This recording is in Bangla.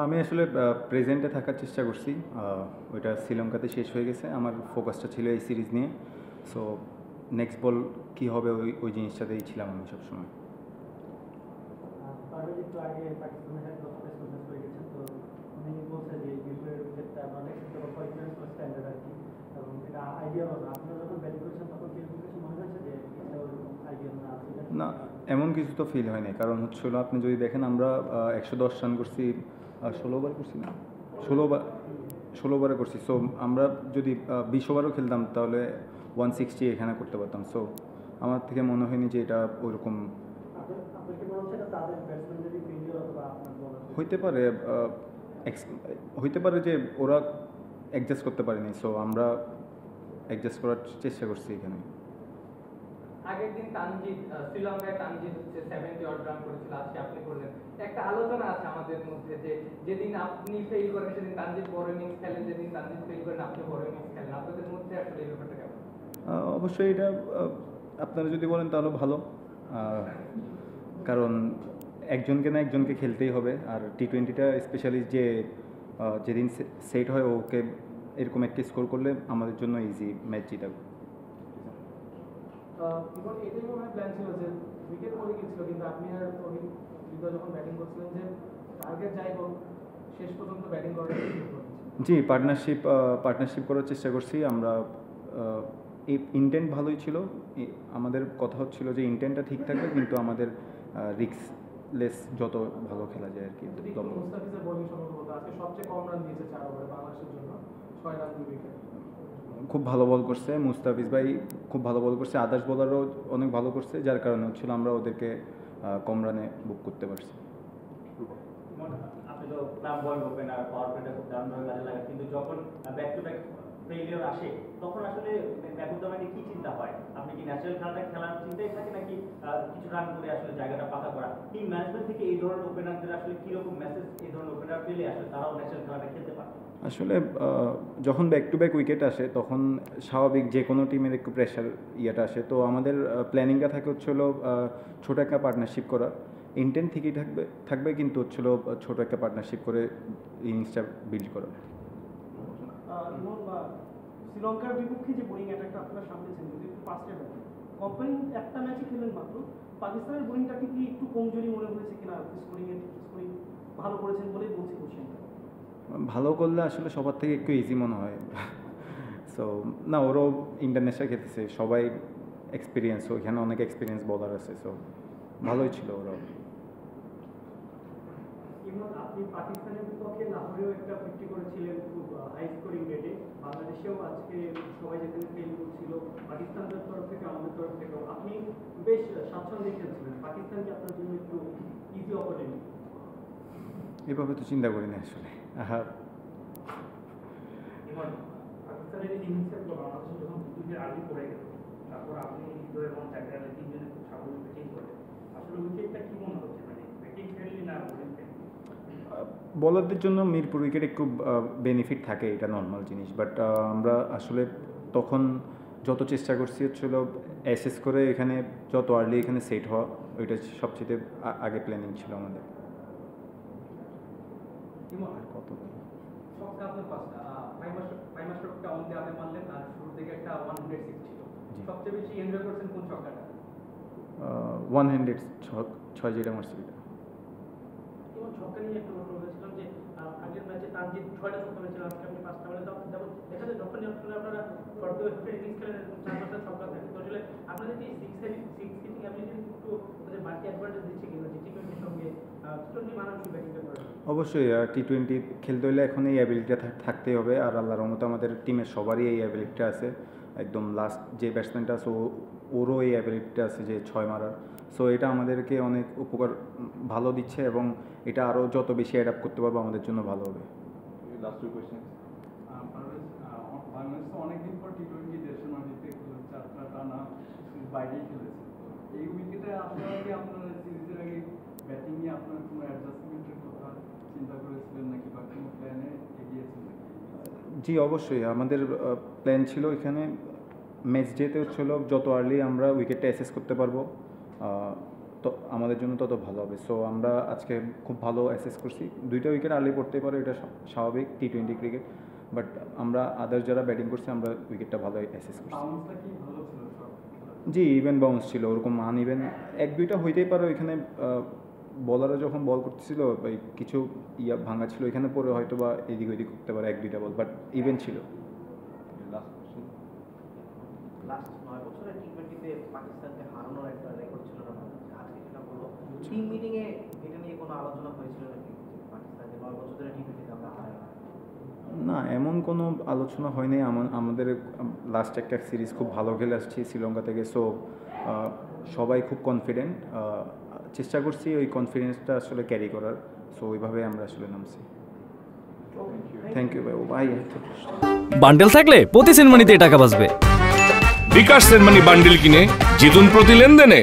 আমি আসলে প্রেজেন্টে থাকার চেষ্টা করছি। ওইটা শ্রীলঙ্কাতে শেষ হয়ে গেছে, আমার ফোকাসটা ছিল এই সিরিজ নিয়ে। সো নেক্সট বল কী হবে ওই ওই জিনিসটাতেই ছিলাম আমি সবসময়। একটু আগে পাকিস্তানের হেড কোচ প্রেস কনফারেন্স করে গেছেন, তো উনি বলছে যে মিরপুরের উইকেটটা আনএক্সেপ্টেবল ফর ইন্টারন্যাশনাল স্ট্যান্ডার্ড আর কি, এবং এটা আইডিয়াল হবে। আপনারা যখন ব্যাটিং করেছেন তখন কি এরকম কিছু মনে হয়েছে যে এটা ওরকম আইডিয়াল না আছে? না, এমন কিছু তো ফিল হয়নি, কারণ হচ্ছিল আপনি যদি দেখেন আমরা 110 রান করছি, 16 ওভার করছি না, 16 ওভারে করছি। সো আমরা যদি 20 ওভারও খেলতাম তাহলে 160 এখানে করতে পারতাম। সো আমার থেকে মনে হয়নি যে এটা ওইরকম হইতে পারে। হইতে পারে যে ওরা অ্যাডজাস্ট করতে পারেনি, সো আমরা অ্যাডজাস্ট করার চেষ্টা করছি এখানে। আগের দিন তানজিদ শ্রীলঙ্কায় তানজিদ হচ্ছে 70 অড রান করেছিল, আজকে আপনি করলেন। একটা আলোচনা আছে আমাদের মধ্যে যে যেদিন আপনি ফেল করেন সেদিন তানজিদ বড় ইনিংস খেলেন, যেদিন তানজিদ ফেল করেন আপনি বড় ইনিংস খেলেন। আপনাদের মধ্যে আসলে এই ব্যাপারটা কেমন? অবশ্যই এটা আপনারা যদি বলেন তাহলে ভালো, কারণ একজনকে না একজনকে খেলতেই হবে। আর টি-20টা স্পেশালি যেদিন সেট হয় ওকে এরকম একটা স্কোর করলে আমাদের জন্য ইজি ম্যাচ জিতা। এটাই মনে হয় প্ল্যান ছিল যে উইকেট পড়ে গিয়েছিল, কিন্তু আপনি আর হৃদয় যখন ব্যাটিং করছিলেন যে টার্গেট যাই হোক শেষ পর্যন্ত ব্যাটিং করার জি, পার্টনারশিপ করার চেষ্টা করছি আমরা। এই ইন্টেন্ট ভালোই ছিল, আমাদের কথা হচ্ছিল যে ইন্টেন্টটা ঠিক থাকবে, কিন্তু আমাদের রিস্কলেস যত ভালো খেলা যায় আর কি। মুস্তাফিজের বোলিং সম্ভবত আজকে সবচেয়ে কম রান দিয়েছে 4 ওভারে বাংলাদেশের জন্য, 6 রান 2 উইকেট। খুব ভালো বল করছে মুস্তাফিজ ভাই, খুব ভালো বল করছে। আদার্স বোলারও অনেক ভালো করছে, যার কারণে হচ্ছিল আমরা ওদেরকে কম রানে বুক করতে পারছি। আপনি তো ক্লাব বল ওপেনার পাওয়ার প্লেটা খুব দারুণভাবে কাজে লাগে, কিন্তু যখন ব্যাক টু ব্যাক ফেলিওর আসে তখন আসলে ব্যাকুদ্দামাকে কি চিন্তা হয়? আপনি কি ন্যাচারাল খেলাটা খেলার চিন্তাই থাকে, নাকি কিছু রান করে আসলে জায়গাটা পাকা করা? টিম ম্যানেজমেন্ট থেকে এই ধরনের ওপেনারদের আসলে কীরকম মেসেজ এই ধরনের ওপেনার পেলে আসলে তারাও ন্যাচারাল খেলাটা খেলতে পারে? আসলে যখন ব্যাক টু ব্যাক উইকেট আসে তখন স্বাভাবিক যে কোনো টিমের একটু প্রেশার আসে। তো আমাদের প্ল্যানিংটা থাকে হচ্ছিল ছোটো একটা পার্টনারশিপ করা, ইন্টেন্ট থেকেই থাকবে কিন্তু হচ্ছিল ছোটো একটা পার্টনারশিপ করে ইনিংসটা বিল্ড করা। শ্রীলঙ্কার বিপক্ষে যে বোলিং অ্যাটাকটা আপনারা সামনেছেন যদি একটু ফাস্টে দেখেন, কোম্পানি একটা ম্যাচে খেলেন মাত্র, পাকিস্তানের বোলিংটাকে কি একটু কমজোরি মনে হয়েছে কিনা? স্কোরিং ভালো করেছেন বলেই বলছি কোশ্চেনটা। ভালো করলে আসলে সবার থেকে একটু ইজি মনে হয়। সো না, ওরাও ইন্টারন্যাশনাল খেলতেছে, সবাই এক্সপিরিয়েন্স, ওইখানে অনেক এক্সপিরিয়েন্স বলার আছে। সো ভালোই ছিল ওরাও। আপনি পাকিস্তানের বিপক্ষে লাহোরেও একটা 50 করেছিলেন খুব হাই স্কোরিং রেটে, বাংলাদেশেও আজকে সবাই যেখানে ফেল করছিল পাকিস্তানের তরফ থেকে আমাদের তরফ থেকেও আপনি বেশ স্বাচ্ছন্দ্যে খেলছিলেন। পাকিস্তান কি আপনার জন্য একটু ইজি অপরচুনিটি? এভাবে তো চিন্তা করি না আসলে। পাকিস্তানের এই ইনিংসের বাংলাদেশে যখন দুটোকে আগে পড়ে গেল, তারপর আপনি হৃদয় এবং চাকরালে তিনজনে খুব স্বাভাবিক ব্যাটিং করে, আসলে উইকেটটা কি মনে হচ্ছে, মানে ব্যাটিং ফ্রেন্ডলি না বোলিং ফ্রেন্ডলি? বলারদের জন্য মিরপুর উইকেট একটু বেনিফিট থাকে, এটা নর্মাল জিনিস। বাট আমরা আসলে তখন যত চেষ্টা করছি হচ্ছিল অ্যাসেস করে এখানে যত আর্লি এখানে সেট হওয়া, ওইটা সবচেয়ে আগে প্ল্যানিং ছিল আমাদের। কত সবচেয়ে বেশি এনজয় করছেন কোন ছক্কাটা? 100 ছয় যেটা মারছি এটা। ছক্কা নিয়ে একটা প্রশ্ন করেছিলাম যে আগের ম্যাচে তানজিদ 6টা ছক্কা মেরেছিল, আজকে আপনি 5টা মেরে, তখন যেমন দেখা যায় যখনই আসলে আপনারা শর্ট ইনিংস খেলেন 4-5টা ছক্কা থাকে, তো আসলে আপনাদের কি সিক্স হিটিং অ্যাবিলিটি একটু বাড়তি অ্যাডভান্টেজ দিচ্ছে কিনা যে টি-20 সঙ্গে টি-20 মানানসই ব্যাটিংটা করে? অবশ্যই টি-20 খেলতে হলে এখন এই অ্যাবিলিটিটা থাকতেই হবে। আর আল্লাহর রহমতে আমাদের টিমের সবারই এই অ্যাবিলিটিটা আছে। একদম লাস্ট যে ব্যাটসম্যানটা আছে ওরও এই অ্যাবিলিটিটা আছে যে 6 মারার। সো এটা আমাদেরকে অনেক উপকার ভালো দিচ্ছে, এবং এটা আরও যত বেশি অ্যাডাপ্ট করতে পারবো আমাদের জন্য ভালো হবে। Last two question. বাংলাদেশ তো অনেকদিন পর টি-20 দেশের মাটিতে 4টা টানা বাইরেই খেলেছে, এই উইকেটে আপনারা কি আপনার সিরিজের আগে ব্যাটিং নিয়ে আপনার কোনো অ্যাডজাস্টমেন্টের কথা চিন্তা করেছিলেন নাকি, বা কোনো প্ল্যানে এগিয়েছেন নাকি? জি অবশ্যই, আমাদের প্ল্যান ছিল এখানে ম্যাচ ডেতে হচ্ছিল যত আর্লি আমরা উইকেটটা অ্যাসেস করতে পারবো তো আমাদের জন্য তত ভালো হবে। সো আমরা আজকে খুব ভালো অ্যাসেস করছি। 2টা উইকেট আর্লি পড়তে পারে, এটা স্বাভাবিক T20 ক্রিকেট, বাট আমরা আদার্স যারা ব্যাটিং করছি আমরা উইকেটটা ভালো অ্যাসেস করছি। বাউন্সটা কি ভালো ছিল সব খেলায়? জি, ইভেন বাউন্স ছিল, ওরকম আনইভেন 1-2টা হইতেই পারে। ওইখানে বলাররা যখন বল করতেছিল ওই কিছু ভাঙা ছিল, এখানে পরে হয়তো বা এদিক ওইদিক করতে পারে 1-2টা বল, বাট ইভেন ছিল। লাস্ট 9 বছরে টি20তে পাকিস্তানকে হারানোর একটা রেকর্ড ছিল না আজকে সেটা হলো। টিম মিটিংয়ে এটা নিয়ে কোনো আলোচনা হয়েছিল নাকি পাকিস্তানকে 9 বছর ধরে টি20তে আমরা হারাই? না, এমন কোনো আলোচনা হয়নি। আমাদের লাস্ট একটা সিরিজ খুব ভালো খেলে আসছি শ্রীলঙ্কা থেকে। সো সবাই খুব কনফিডেন্ট, চেষ্টা করছি ওই কনফিডেন্সটা আসলে ক্যারি করার। সো ওইভাবে আমরা আসলে নামছি। থ্যাংক ইউ ভাই। বান্ডেল থাকলে প্রতি সেনমানিতে টাকা বাঁচবে। বিকাশ সেনমানি বান্ডেল কিনে জিতুন প্রতি লেনদেনে।